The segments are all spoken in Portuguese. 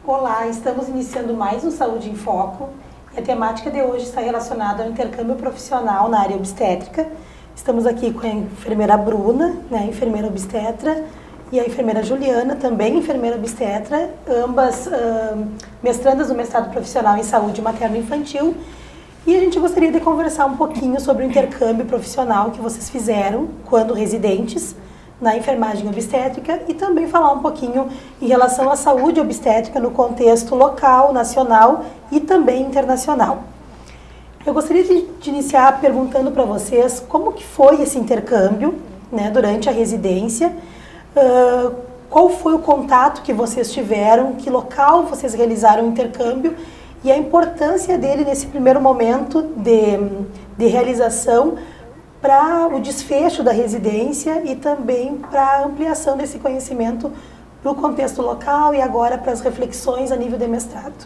Olá, estamos iniciando mais um Saúde em Foco e a temática de hoje está relacionada ao intercâmbio profissional na área obstétrica. Estamos aqui com a enfermeira Bruna, né, enfermeira obstetra, e a enfermeira Juliana, também enfermeira obstetra, ambas mestrandas do mestrado profissional em saúde materno-infantil. E a gente gostaria de conversar um pouquinho sobre o intercâmbio profissional que vocês fizeram quando residentes na enfermagem obstétrica e também falar um pouquinho em relação à saúde obstétrica no contexto local, nacional e também internacional. Eu gostaria de iniciar perguntando para vocês como que foi esse intercâmbio, né, durante a residência, qual foi o contato que vocês tiveram, que local vocês realizaram o intercâmbio e a importância dele nesse primeiro momento de realização para o desfecho da residência e também para a ampliação desse conhecimento para o contexto local e agora para as reflexões a nível de mestrado.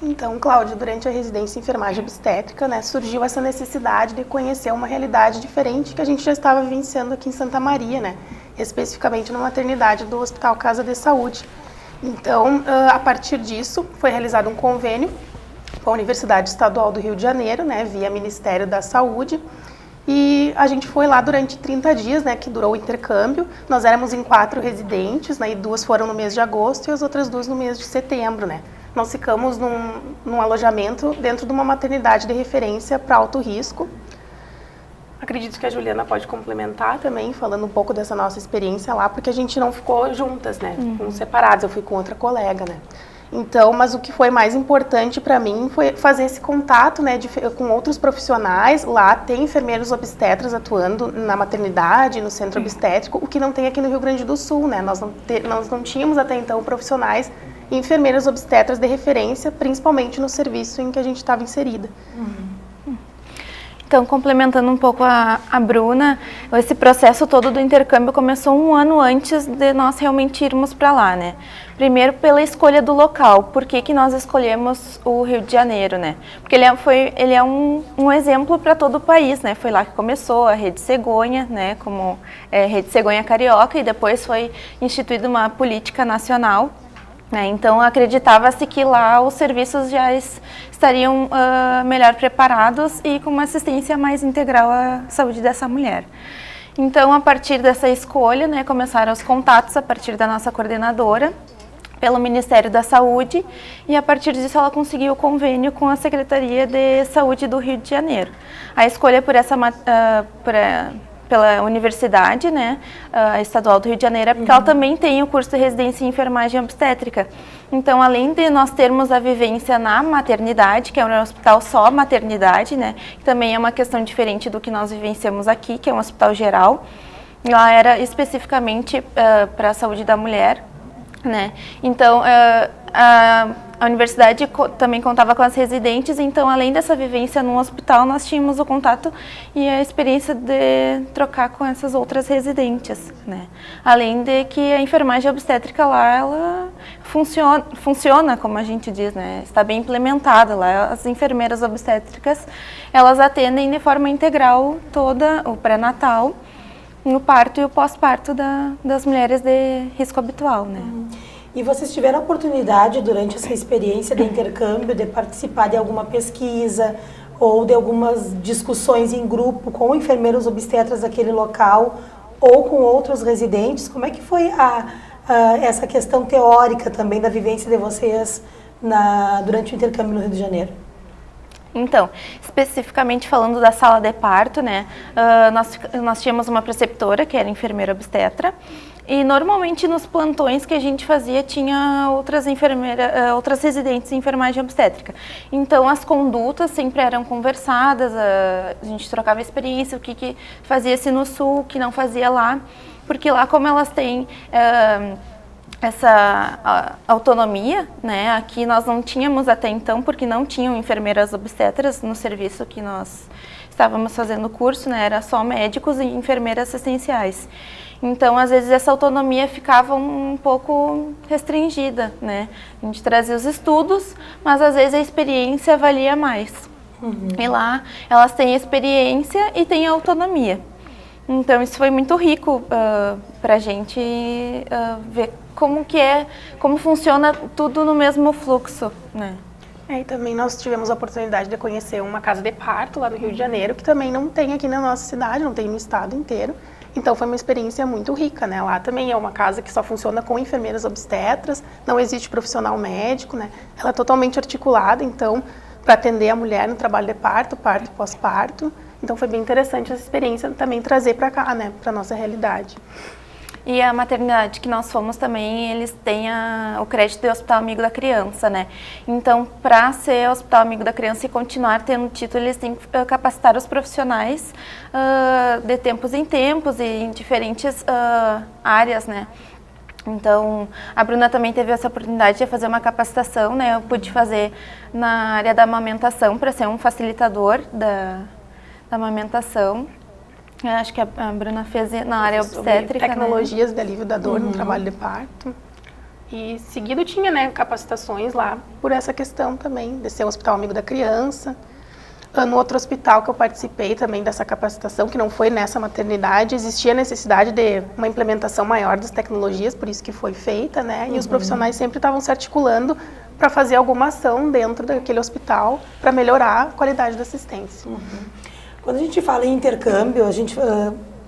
Então, Cláudia, durante a residência em enfermagem obstétrica, né, surgiu essa necessidade de conhecer uma realidade diferente que a gente já estava vivenciando aqui em Santa Maria, né, especificamente na maternidade do Hospital Casa de Saúde. Então, a partir disso, foi realizado um convênio com a Universidade Estadual do Rio de Janeiro, né, via Ministério da Saúde. E a gente foi lá durante 30 dias, né, que durou o intercâmbio. Nós éramos em 4 residentes, né, e 2 foram no mês de agosto e as outras 2 no mês de setembro, né. Nós ficamos num alojamento dentro de uma maternidade de referência para alto risco. Acredito que a Juliana pode complementar também, falando um pouco dessa nossa experiência lá, porque a gente não ficou juntas, né, fomos separadas, eu fui com outra colega, né. Então, mas o que foi mais importante para mim foi fazer esse contato, né, com outros profissionais. Lá tem enfermeiros obstetras atuando na maternidade, no centro obstétrico, o que não tem aqui no Rio Grande do Sul, né? Nós não tínhamos até então profissionais e enfermeiras obstetras de referência, principalmente no serviço em que a gente estava inserida. Então, complementando um pouco a Bruna, esse processo todo do intercâmbio começou um ano antes de nós realmente irmos para lá, né? Primeiro, pela escolha do local. Por que nós escolhemos o Rio de Janeiro, né? Porque ele é um exemplo para todo o país, né? Foi lá que começou a Rede Cegonha, né? Como Rede Cegonha Carioca, e depois foi instituída uma política nacional. Então, acreditava-se que lá os serviços já estariam melhor preparados e com uma assistência mais integral à saúde dessa mulher. Então, a partir dessa escolha, né, começaram os contatos a partir da nossa coordenadora, pelo Ministério da Saúde, e a partir disso ela conseguiu o convênio com a Secretaria de Saúde do Rio de Janeiro. A escolha pela Universidade, né, Estadual do Rio de Janeiro, porque ela também tem o curso de residência em enfermagem obstétrica. Então, além de nós termos a vivência na maternidade, que é um hospital só maternidade, né, que também é uma questão diferente do que nós vivenciamos aqui, que é um hospital geral, lá era especificamente para a saúde da mulher, né. Então, a universidade também contava com as residentes, então além dessa vivência no hospital, nós tínhamos o contato e a experiência de trocar com essas outras residentes, né? Além de que a enfermagem obstétrica lá, ela funciona, como a gente diz, né? Está bem implementada lá. As enfermeiras obstétricas, elas atendem de forma integral toda o pré-natal, no parto e o pós-parto das mulheres de risco habitual, né? E vocês tiveram a oportunidade, durante essa experiência de intercâmbio, de participar de alguma pesquisa ou de algumas discussões em grupo com enfermeiros obstetras daquele local ou com outros residentes? Como é que foi essa questão teórica também da vivência de vocês durante o intercâmbio no Rio de Janeiro? Então, especificamente falando da sala de parto, né, nós tínhamos uma preceptora que era enfermeira obstetra, e normalmente nos plantões que a gente fazia tinha outras residentes em enfermagem obstétrica. Então as condutas sempre eram conversadas, a gente trocava experiência, o que fazia-se no sul, o que não fazia lá, porque lá como elas têm essa autonomia, né? Aqui nós não tínhamos até então, porque não tinham enfermeiras obstetras no serviço que nós estávamos fazendo o curso, né? Era só médicos e enfermeiras assistenciais. Então, às vezes, essa autonomia ficava um pouco restringida, né? A gente trazia os estudos, mas às vezes a experiência valia mais. E lá elas têm experiência e têm autonomia. Então isso foi muito rico para a gente ver como funciona tudo no mesmo fluxo, né? E também nós tivemos a oportunidade de conhecer uma casa de parto lá no Rio de Janeiro, que também não tem aqui na nossa cidade, não tem no estado inteiro. Então foi uma experiência muito rica, né? Lá também é uma casa que só funciona com enfermeiras obstetras, não existe profissional médico, né? Ela é totalmente articulada, então, para atender a mulher no trabalho de parto, parto e pós-parto. Então foi bem interessante essa experiência também trazer para cá, né? Para nossa realidade. E a maternidade que nós fomos também, eles têm o crédito de Hospital Amigo da Criança, né? Então, para ser Hospital Amigo da Criança e continuar tendo o título, eles têm que capacitar os profissionais de tempos em tempos e em diferentes áreas, né? Então, a Bruna também teve essa oportunidade de fazer uma capacitação, né? Eu pude fazer na área da amamentação para ser um facilitador da amamentação. Eu acho que a Bruna fez na área obstétrica, tecnologias de alívio da dor no trabalho de parto. E seguido tinha, né, capacitações lá por essa questão também, de ser um Hospital Amigo da Criança. No outro hospital que eu participei também dessa capacitação, que não foi nessa maternidade, existia a necessidade de uma implementação maior das tecnologias, por isso que foi feita, né? E os profissionais sempre estavam se articulando para fazer alguma ação dentro daquele hospital para melhorar a qualidade da assistência. Quando a gente fala em intercâmbio, a gente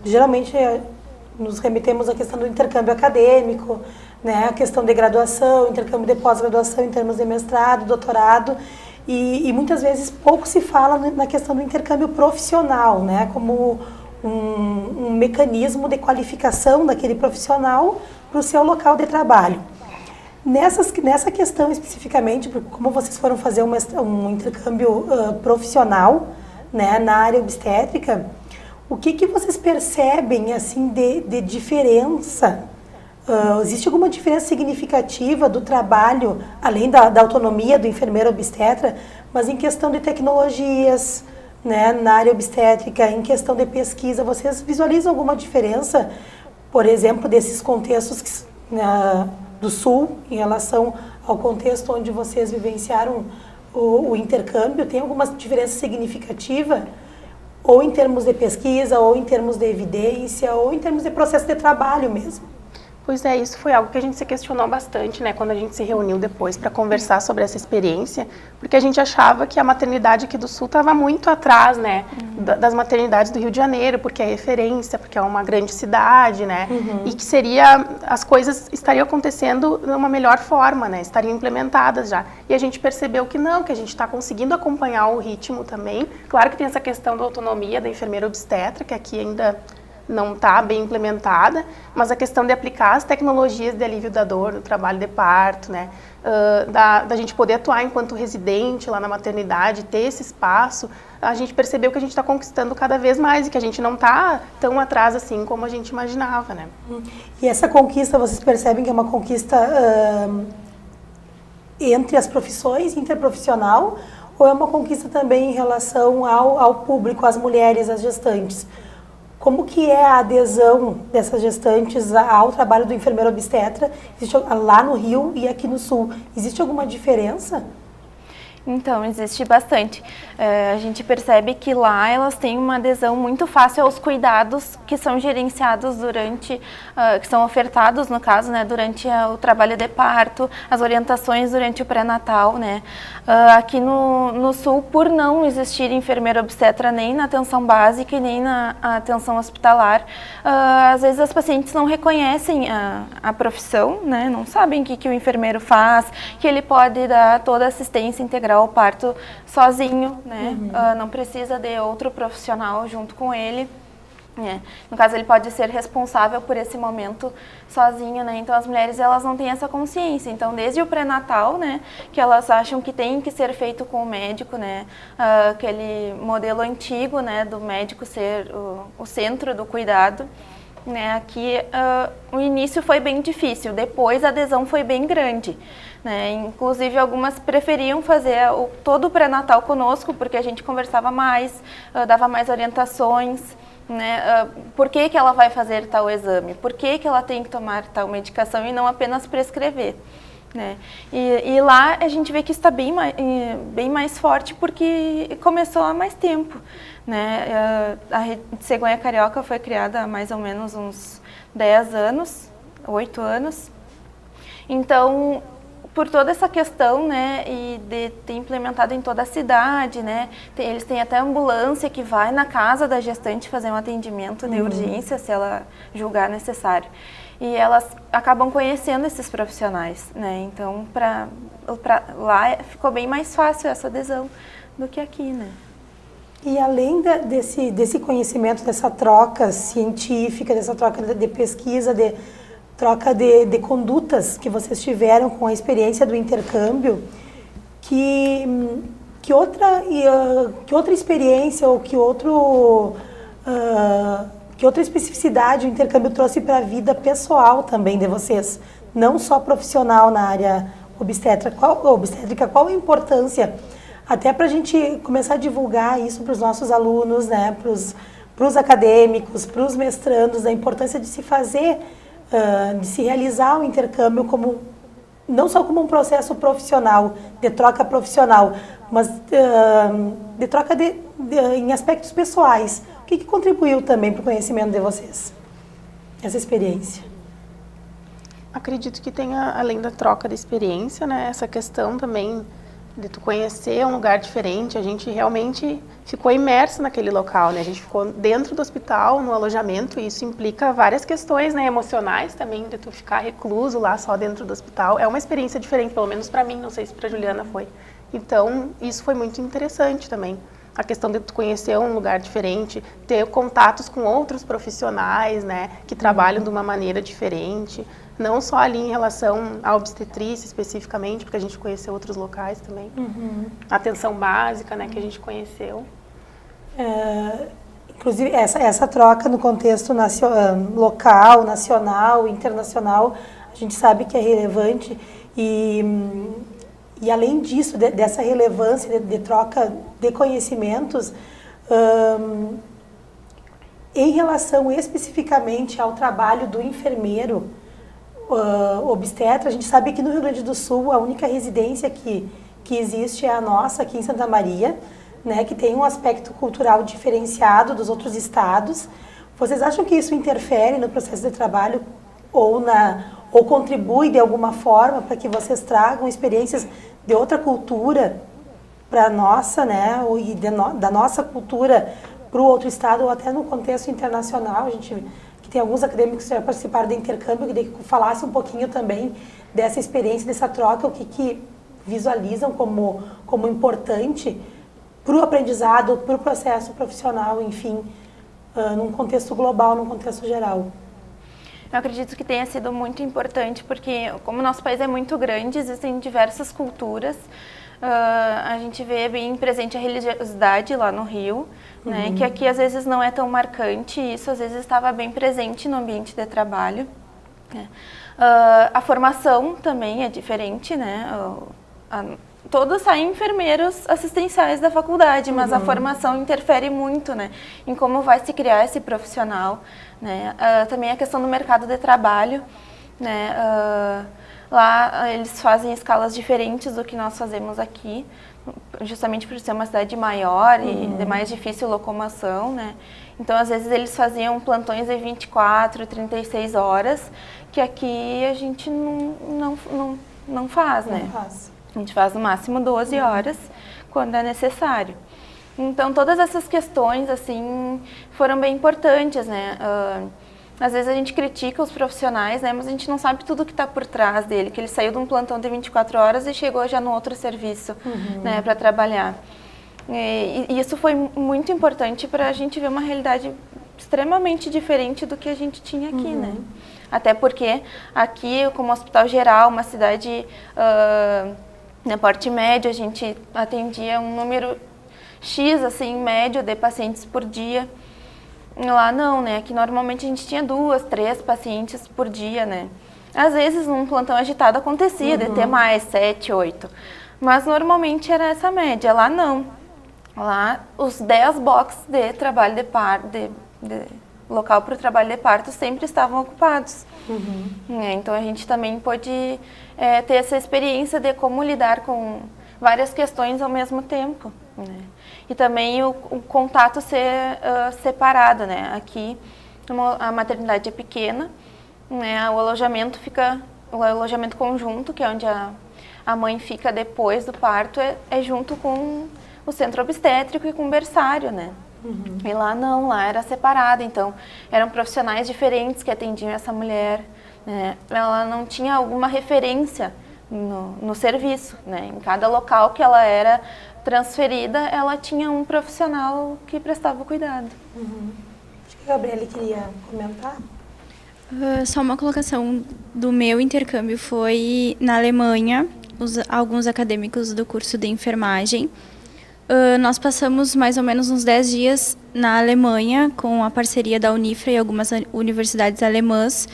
geralmente nos remetemos à questão do intercâmbio acadêmico, né? A questão de graduação, intercâmbio de pós-graduação em termos de mestrado, doutorado, e muitas vezes pouco se fala na questão do intercâmbio profissional, né? Como um mecanismo de qualificação daquele profissional para o seu local de trabalho. Nessa questão especificamente, como vocês foram fazer um intercâmbio profissional, né, na área obstétrica, o que vocês percebem assim de diferença? Existe alguma diferença significativa do trabalho, além da autonomia do enfermeiro obstetra, mas em questão de tecnologias, né, na área obstétrica, em questão de pesquisa, vocês visualizam alguma diferença, por exemplo, desses contextos do Sul em relação ao contexto onde vocês vivenciaram o intercâmbio? Tem alguma diferença significativa? Ou em termos de pesquisa, ou em termos de evidência, ou em termos de processo de trabalho mesmo? Pois é, isso foi algo que a gente se questionou bastante, né, quando a gente se reuniu depois para conversar sobre essa experiência, porque a gente achava que a maternidade aqui do Sul estava muito atrás, né, das maternidades do Rio de Janeiro, porque é referência, porque é uma grande cidade, né, e que as coisas estariam acontecendo de uma melhor forma, né, estariam implementadas já. E a gente percebeu que não, que a gente está conseguindo acompanhar o ritmo também. Claro que tem essa questão da autonomia da enfermeira obstetra, que aqui ainda não está bem implementada, mas a questão de aplicar as tecnologias de alívio da dor no trabalho de parto, né, da gente poder atuar enquanto residente lá na maternidade, ter esse espaço, a gente percebeu que a gente está conquistando cada vez mais e que a gente não está tão atrás assim como a gente imaginava, né. E essa conquista, vocês percebem que é uma conquista entre as profissões, interprofissional, ou é uma conquista também em relação ao público, às mulheres, às gestantes? Como que é a adesão dessas gestantes ao trabalho do enfermeiro obstetra lá no Rio e aqui no Sul? Existe alguma diferença? Então, existe bastante. A gente percebe que lá elas têm uma adesão muito fácil aos cuidados que são gerenciados que são ofertados, no caso, né, durante o trabalho de parto, as orientações durante o pré-natal, né. Aqui no Sul, por não existir enfermeira obstetra nem na atenção básica e nem na atenção hospitalar, às vezes as pacientes não reconhecem a profissão, né, não sabem o que o enfermeiro faz, que ele pode dar toda a assistência integral ao parto sozinho, né? Não precisa de outro profissional junto com ele. No caso, ele pode ser responsável por esse momento sozinho, né? Então, as mulheres, elas não têm essa consciência. Então, desde o pré-natal, né, que elas acham que tem que ser feito com o médico, né? Aquele modelo antigo, né, do médico ser o centro do cuidado. Né, aqui o início foi bem difícil, depois a adesão foi bem grande. Né? Inclusive algumas preferiam fazer todo o pré-natal conosco, porque a gente conversava mais, dava mais orientações, né? Por que ela vai fazer tal exame, por que ela tem que tomar tal medicação e não apenas prescrever. né? E lá a gente vê que está bem mais forte porque começou há mais tempo, né? A Rede Cegonha Carioca foi criada há mais ou menos uns 10 anos, 8 anos. Então, por toda essa questão, né, e de ter implementado em toda a cidade, né, eles têm até ambulância que vai na casa da gestante fazer um atendimento de urgência, se ela julgar necessário. E elas acabam conhecendo esses profissionais, né, então para lá ficou bem mais fácil essa adesão do que aqui, né. E além desse conhecimento, dessa troca científica, dessa troca de pesquisa, troca de condutas que vocês tiveram com a experiência do intercâmbio, que outra experiência ou que outra especificidade o intercâmbio trouxe para a vida pessoal também de vocês, não só profissional na área obstétrica? Qual a importância, até para a gente começar a divulgar isso para os nossos alunos, né, para os acadêmicos, para os mestrandos, a importância de se fazer, de se realizar o intercâmbio não só como um processo profissional, de troca profissional, mas de troca em aspectos pessoais. O que contribuiu também para o conhecimento de vocês, essa experiência? Acredito que tenha, além da troca de experiência, né, essa questão também de tu conhecer um lugar diferente. A gente realmente ficou imerso naquele local, né? A gente ficou dentro do hospital, no alojamento, e isso implica várias questões, né, emocionais também, de tu ficar recluso lá só dentro do hospital. É uma experiência diferente, pelo menos para mim, não sei se para Juliana foi. Então, isso foi muito interessante também. A questão de tu conhecer um lugar diferente, ter contatos com outros profissionais, né, que trabalham de uma maneira diferente, não só ali em relação à obstetrícia especificamente, porque a gente conheceu outros locais também. A atenção básica, né, que a gente conheceu. Inclusive, essa troca no contexto local, nacional, internacional, a gente sabe que é relevante e além disso, dessa relevância de troca de conhecimentos, em relação especificamente ao trabalho do enfermeiro obstetra, a gente sabe que no Rio Grande do Sul a única residência que existe é a nossa, aqui em Santa Maria, né, que tem um aspecto cultural diferenciado dos outros estados. Vocês acham que isso interfere no processo de trabalho ou contribui de alguma forma para que vocês tragam experiências de outra cultura para a nossa, né, e da nossa cultura para o outro estado, ou até no contexto internacional? A gente que tem alguns acadêmicos que já participaram do intercâmbio, queria que falasse um pouquinho também dessa experiência, dessa troca, o que visualizam como importante para o aprendizado, para o processo profissional, enfim, num contexto global, num contexto geral. Eu acredito que tenha sido muito importante, porque como o nosso país é muito grande, existem diversas culturas. A gente vê bem presente a religiosidade lá no Rio, né, que aqui às vezes não é tão marcante, e isso às vezes estava bem presente no ambiente de trabalho. A formação também é diferente, né? Todos saem enfermeiros assistenciais da faculdade, mas a formação interfere muito, né, em como vai se criar esse profissional, né? Também a questão do mercado de trabalho, né? Lá eles fazem escalas diferentes do que nós fazemos aqui, justamente por ser uma cidade maior e de mais difícil locomoção, né? Então, às vezes, eles faziam plantões de 24, 36 horas, que aqui a gente não faz, né? Não faz. A gente faz no máximo 12 horas, quando é necessário. Então, todas essas questões, assim, foram bem importantes, né? Às vezes a gente critica os profissionais, né, mas a gente não sabe tudo que está por trás dele, que ele saiu de um plantão de 24 horas e chegou já no outro serviço, né, para trabalhar. E isso foi muito importante para a gente ver uma realidade extremamente diferente do que a gente tinha aqui, né? Até porque aqui, como hospital geral, uma cidade de porte médio, a gente atendia um número X, assim, médio de pacientes por dia. Lá não, né? Aqui normalmente a gente tinha 2, 3 pacientes por dia, né? Às vezes num plantão agitado acontecia de ter mais, 7, 8. Mas normalmente era essa média. Lá não. Lá os 10 boxes de trabalho de local para o trabalho de parto sempre estavam ocupados. Então a gente também pôde ter essa experiência de como lidar com várias questões ao mesmo tempo, né? E também o contato ser separado, né? Aqui a maternidade é pequena, né? O alojamento conjunto, que é onde a mãe fica depois do parto, é junto com o centro obstétrico e com o berçário, né? E lá não, lá era separado, então eram profissionais diferentes que atendiam essa mulher, né? Ela não tinha alguma referência no serviço, né? Em cada local que ela era transferida, ela tinha um profissional que prestava o cuidado. Acho que a Gabriele queria comentar. Só uma colocação do meu intercâmbio foi na Alemanha, alguns acadêmicos do curso de enfermagem. Nós passamos mais ou menos uns 10 dias na Alemanha com a parceria da Unifra e algumas universidades alemãs.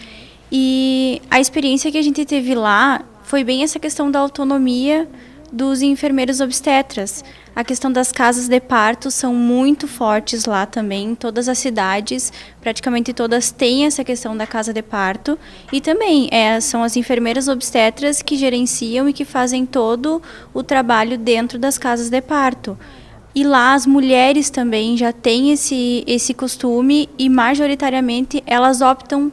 E a experiência que a gente teve lá foi bem essa questão da autonomia dos enfermeiros obstetras. A questão das casas de parto são muito fortes lá também, em todas as cidades, praticamente todas têm essa questão da casa de parto. E também são as enfermeiras obstetras que gerenciam e que fazem todo o trabalho dentro das casas de parto. E lá as mulheres também já têm esse costume e majoritariamente elas optam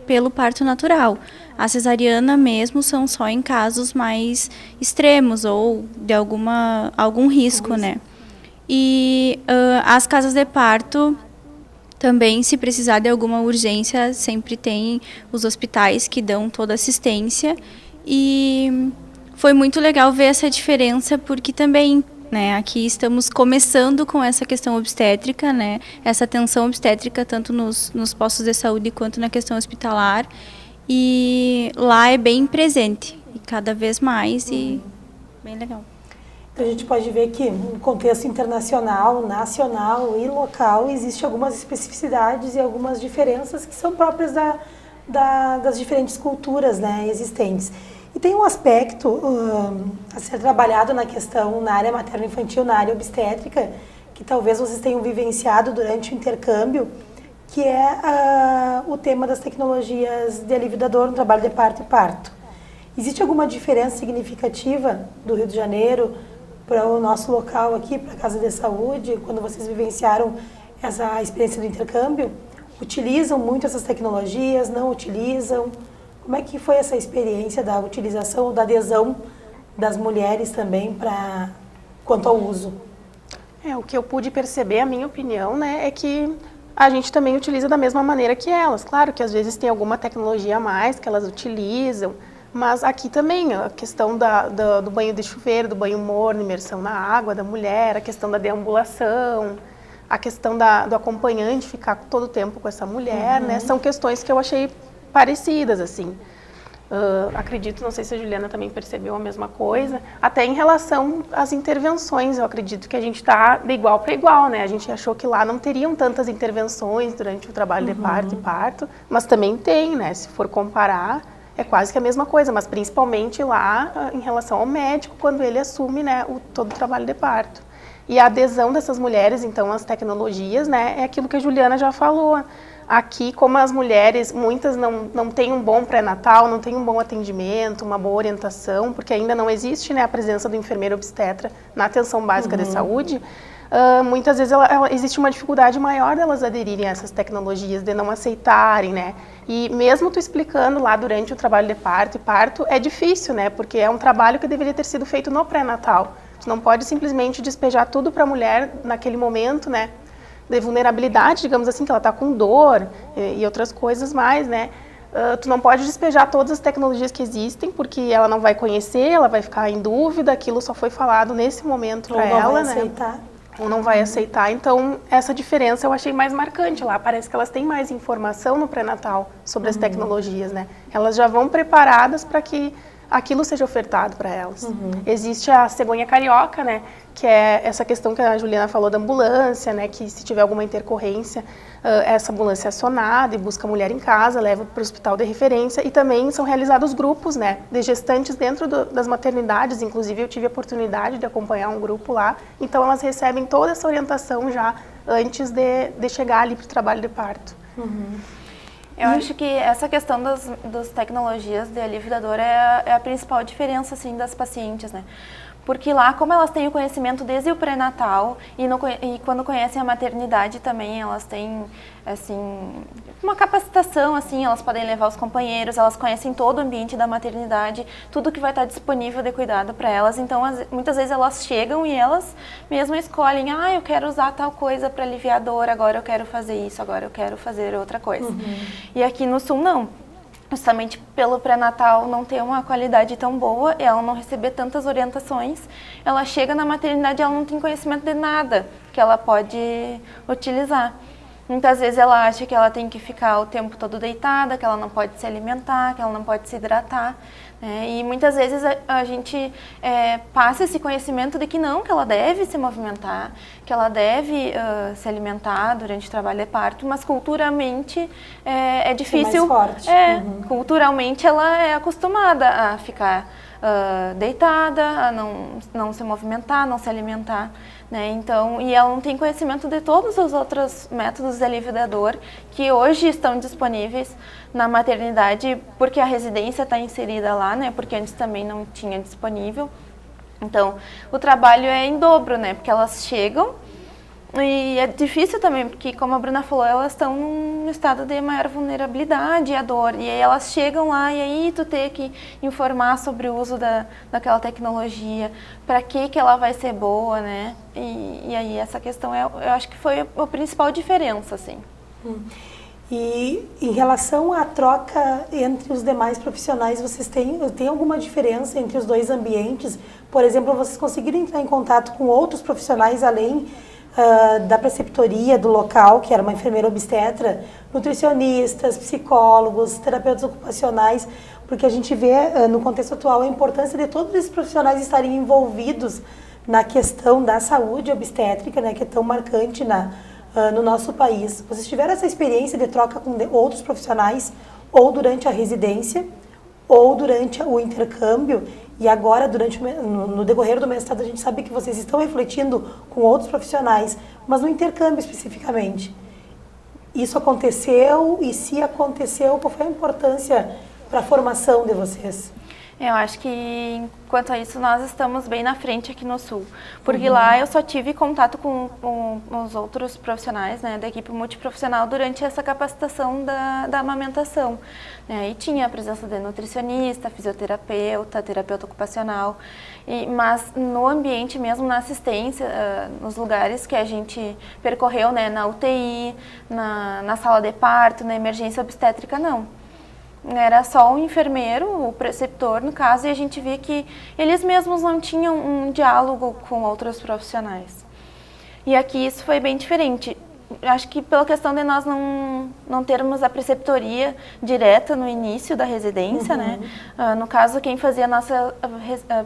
pelo parto natural. A cesariana mesmo são só em casos mais extremos ou de algum risco, né? E as casas de parto também, se precisar de alguma urgência, sempre tem os hospitais que dão toda assistência. E foi muito legal ver essa diferença, porque também, né, aqui estamos começando com essa questão obstétrica, né? Essa atenção obstétrica tanto nos postos de saúde quanto na questão hospitalar. E lá é bem presente, e cada vez mais, e bem legal. Então a gente pode ver que no contexto internacional, nacional e local, existem algumas especificidades e algumas diferenças que são próprias das diferentes culturas, né, existentes. E tem um aspecto a ser trabalhado na área materno-infantil, na área obstétrica, que talvez vocês tenham vivenciado durante o intercâmbio, que é o tema das tecnologias de alívio da dor no trabalho de parto e parto. Existe alguma diferença significativa do Rio de Janeiro para o nosso local aqui, para a Casa de Saúde, quando vocês vivenciaram essa experiência do intercâmbio? Utilizam muito essas tecnologias, não utilizam? Como é que foi essa experiência da utilização ou da adesão das mulheres também quanto ao uso? O que eu pude perceber, a minha opinião, né, é que a gente também utiliza da mesma maneira que elas. Claro que às vezes tem alguma tecnologia a mais que elas utilizam, mas aqui também a questão do banho de chuveiro, do banho morno, imersão na água da mulher, a questão da deambulação, a questão do acompanhante ficar todo o tempo com essa mulher, né? São questões que eu achei parecidas, assim. Acredito, não sei se a Juliana também percebeu a mesma coisa, até em relação às intervenções, eu acredito que a gente está de igual para igual, né? A gente achou que lá não teriam tantas intervenções durante o trabalho de parto e parto, mas também tem, né? Se for comparar, é quase que a mesma coisa, mas principalmente lá em relação ao médico, quando ele assume, né, todo o trabalho de parto. E a adesão dessas mulheres, então, às tecnologias, né, é aquilo que a Juliana já falou. Aqui, como as mulheres, muitas não têm um bom pré-natal, não têm um bom atendimento, uma boa orientação, porque ainda não existe, né, a presença do enfermeiro obstetra na atenção básica de saúde, muitas vezes existe uma dificuldade maior delas aderirem a essas tecnologias, de não aceitarem, né? E mesmo tu explicando lá durante o trabalho de parto e parto, é difícil, né? Porque é um trabalho que deveria ter sido feito no pré-natal. Tu não pode simplesmente despejar tudo para a mulher naquele momento, né, de vulnerabilidade, digamos assim, que ela está com dor e outras coisas mais, né? Tu não pode despejar todas as tecnologias que existem, porque ela não vai conhecer, ela vai ficar em dúvida, aquilo só foi falado nesse momento para ela, né? Aceitar. Ou não vai aceitar. Então, essa diferença eu achei mais marcante lá. Parece que elas têm mais informação no pré-natal sobre as tecnologias, né? Elas já vão preparadas para que aquilo seja ofertado para elas. Existe a cegonha carioca, né, que é essa questão que a Juliana falou da ambulância, né, que se tiver alguma intercorrência, essa ambulância é acionada e busca a mulher em casa, leva para o hospital de referência, e também são realizados grupos, né, de gestantes dentro das maternidades. Inclusive eu tive a oportunidade de acompanhar um grupo lá, então elas recebem toda essa orientação já antes de chegar ali para o trabalho de parto. Eu acho que essa questão das tecnologias de alívio da dor é a principal diferença, assim, das pacientes, né? Porque lá, como elas têm o conhecimento desde o pré-natal e quando conhecem a maternidade também, elas têm, assim, uma capacitação, assim, elas podem levar os companheiros, elas conhecem todo o ambiente da maternidade, tudo que vai estar disponível de cuidado para elas. Então, muitas vezes elas chegam e elas mesmas escolhem, eu quero usar tal coisa para aliviar a dor, agora eu quero fazer isso, agora eu quero fazer outra coisa. E aqui no Sul, não. Justamente pelo pré-natal não ter uma qualidade tão boa, ela não receber tantas orientações, ela chega na maternidade e ela não tem conhecimento de nada que ela pode utilizar. Muitas vezes ela acha que ela tem que ficar o tempo todo deitada, que ela não pode se alimentar, que ela não pode se hidratar. E muitas vezes a gente passa esse conhecimento de que não, que ela deve se movimentar, que ela deve se alimentar durante o trabalho de parto, mas culturalmente é difícil. Mais forte. Culturalmente ela é acostumada a ficar deitada, a não se movimentar, não se alimentar. Né? Então, e ela não tem conhecimento de todos os outros métodos de alívio da dor que hoje estão disponíveis na maternidade, porque a residência está inserida lá, né? Porque antes também não tinha disponível. Então, o trabalho é em dobro, né? Porque elas chegam e é difícil também, porque como a Bruna falou, elas estão num estado de maior vulnerabilidade à dor. E aí elas chegam lá e aí tu tem que informar sobre o uso daquela tecnologia, para que ela vai ser boa, né? E aí essa questão, eu acho que foi a principal diferença, assim. E em relação à troca entre os demais profissionais, vocês têm alguma diferença entre os dois ambientes? Por exemplo, vocês conseguiram entrar em contato com outros profissionais além da preceptoria do local, que era uma enfermeira obstetra, nutricionistas, psicólogos, terapeutas ocupacionais, porque a gente vê no contexto atual a importância de todos esses profissionais estarem envolvidos na questão da saúde obstétrica, né, que é tão marcante no nosso país. Vocês tiveram essa experiência de troca com outros profissionais, ou durante a residência, ou durante o intercâmbio, e agora, no decorrer do mestrado, a gente sabe que vocês estão refletindo com outros profissionais, mas no intercâmbio especificamente. Isso aconteceu? E se aconteceu, qual foi a importância para a formação de vocês? Eu acho que, quanto a isso, nós estamos bem na frente aqui no Sul. Porque lá eu só tive contato com os outros profissionais, né, da equipe multiprofissional durante essa capacitação da amamentação. Né, e tinha a presença de nutricionista, fisioterapeuta, terapeuta ocupacional. Mas no ambiente mesmo, na assistência, nos lugares que a gente percorreu, né, na UTI, na sala de parto, na emergência obstétrica, não. Era só o enfermeiro, o preceptor, no caso, e a gente via que eles mesmos não tinham um diálogo com outros profissionais. E aqui isso foi bem diferente. Acho que pela questão de nós não termos a preceptoria direta no início da residência, né? No caso, quem fazia a nossa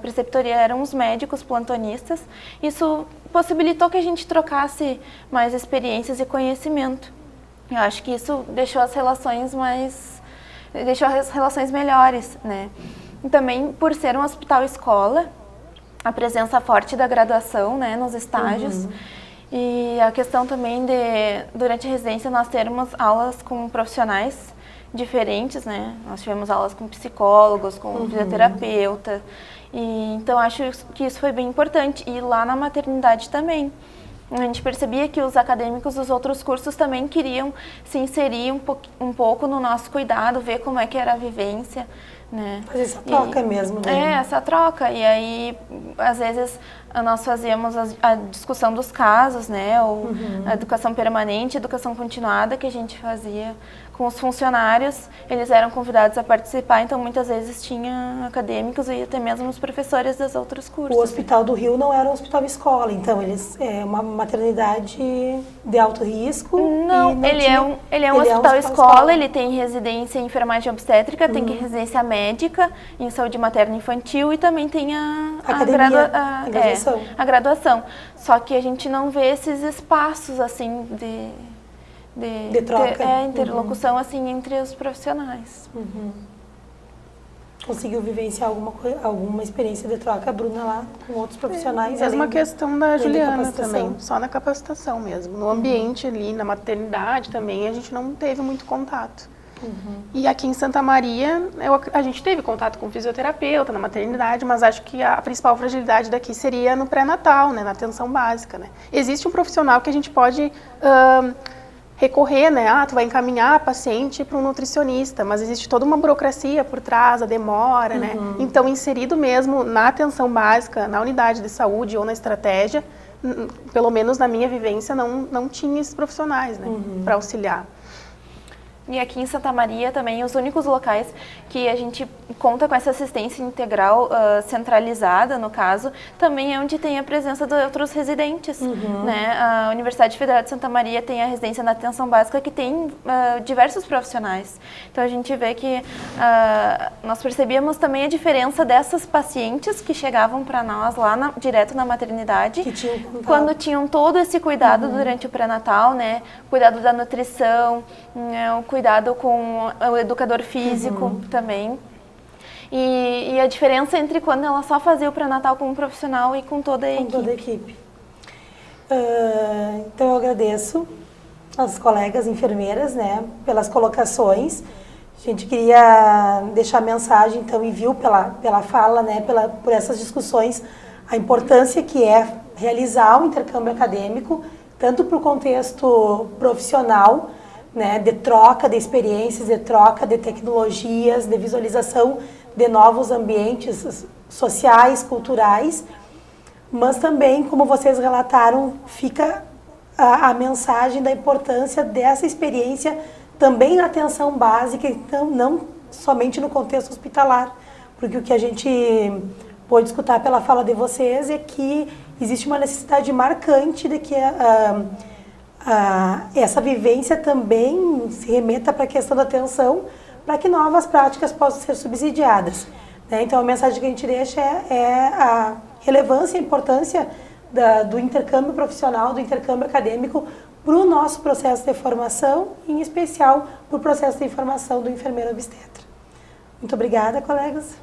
preceptoria eram os médicos plantonistas. Isso possibilitou que a gente trocasse mais experiências e conhecimento. Eu acho que isso deixou as relações melhores, né? E também por ser um hospital-escola, a presença forte da graduação, né, nos estágios, e a questão também durante a residência, nós termos aulas com profissionais diferentes, né? Nós tivemos aulas com psicólogos, com fisioterapeuta, e então acho que isso foi bem importante. E lá na maternidade também. A gente percebia que os acadêmicos dos outros cursos também queriam se inserir um pouco no nosso cuidado, ver como é que era a vivência, né? Fazer essa troca mesmo, né? Essa troca. E aí, às vezes, nós fazíamos a discussão dos casos, né? Ou a educação permanente, educação continuada que a gente fazia com os funcionários. Eles eram convidados a participar, então muitas vezes tinha acadêmicos e até mesmo os professores dos outros cursos. O Hospital do Rio não era um hospital-escola, então é uma maternidade de alto risco? Não, ele é um hospital-escola, ele tem residência em enfermagem obstétrica, tem residência médica em saúde materna e infantil e também tem a graduação. Só que a gente não vê esses espaços assim de troca, interlocução assim entre os profissionais. conseguiu vivenciar alguma experiência de troca, Bruna, lá com outros profissionais? Mesma questão da Juliana capacitação? também, só na capacitação mesmo. No ambiente ali, na maternidade também, a gente não teve muito contato. E aqui em Santa Maria, a gente teve contato com fisioterapeuta na maternidade, mas acho que a principal fragilidade daqui seria no pré-natal, né, na atenção básica, né. Existe um profissional que a gente pode recorrer, né, tu vai encaminhar a paciente para um nutricionista, mas existe toda uma burocracia por trás, a demora, né. Então, inserido mesmo na atenção básica, na unidade de saúde ou na estratégia, pelo menos na minha vivência, não tinha esses profissionais, né, para auxiliar. E aqui em Santa Maria também, os únicos locais que a gente conta com essa assistência integral centralizada, no caso, também é onde tem a presença de outros residentes. Né? A Universidade Federal de Santa Maria tem a residência na atenção básica que tem diversos profissionais. Então a gente vê que nós percebíamos também a diferença dessas pacientes que chegavam para nós lá direto na maternidade, quando tinham todo esse cuidado durante o pré-natal, né? Cuidado da nutrição, o cuidado com o educador físico também. E a diferença entre quando ela só fazia o pré-natal com um profissional e com toda a equipe. Toda a equipe. Então eu agradeço as colegas enfermeiras, né, pelas colocações. A gente queria deixar a mensagem, então, e viu pela fala, né, por essas discussões, a importância que é realizar o intercâmbio acadêmico, tanto para o contexto profissional, né, de troca de experiências, de troca de tecnologias, de visualização de novos ambientes sociais, culturais, mas também, como vocês relataram, fica a mensagem da importância dessa experiência também na atenção básica, então não somente no contexto hospitalar, porque o que a gente pôde escutar pela fala de vocês é que existe uma necessidade marcante de que essa vivência também se remeta para a questão da atenção, para que novas práticas possam ser subsidiadas. Né? Então, a mensagem que a gente deixa é a relevância e a importância do intercâmbio profissional, do intercâmbio acadêmico para o nosso processo de formação, em especial para o processo de formação do enfermeiro obstetra. Muito obrigada, colegas.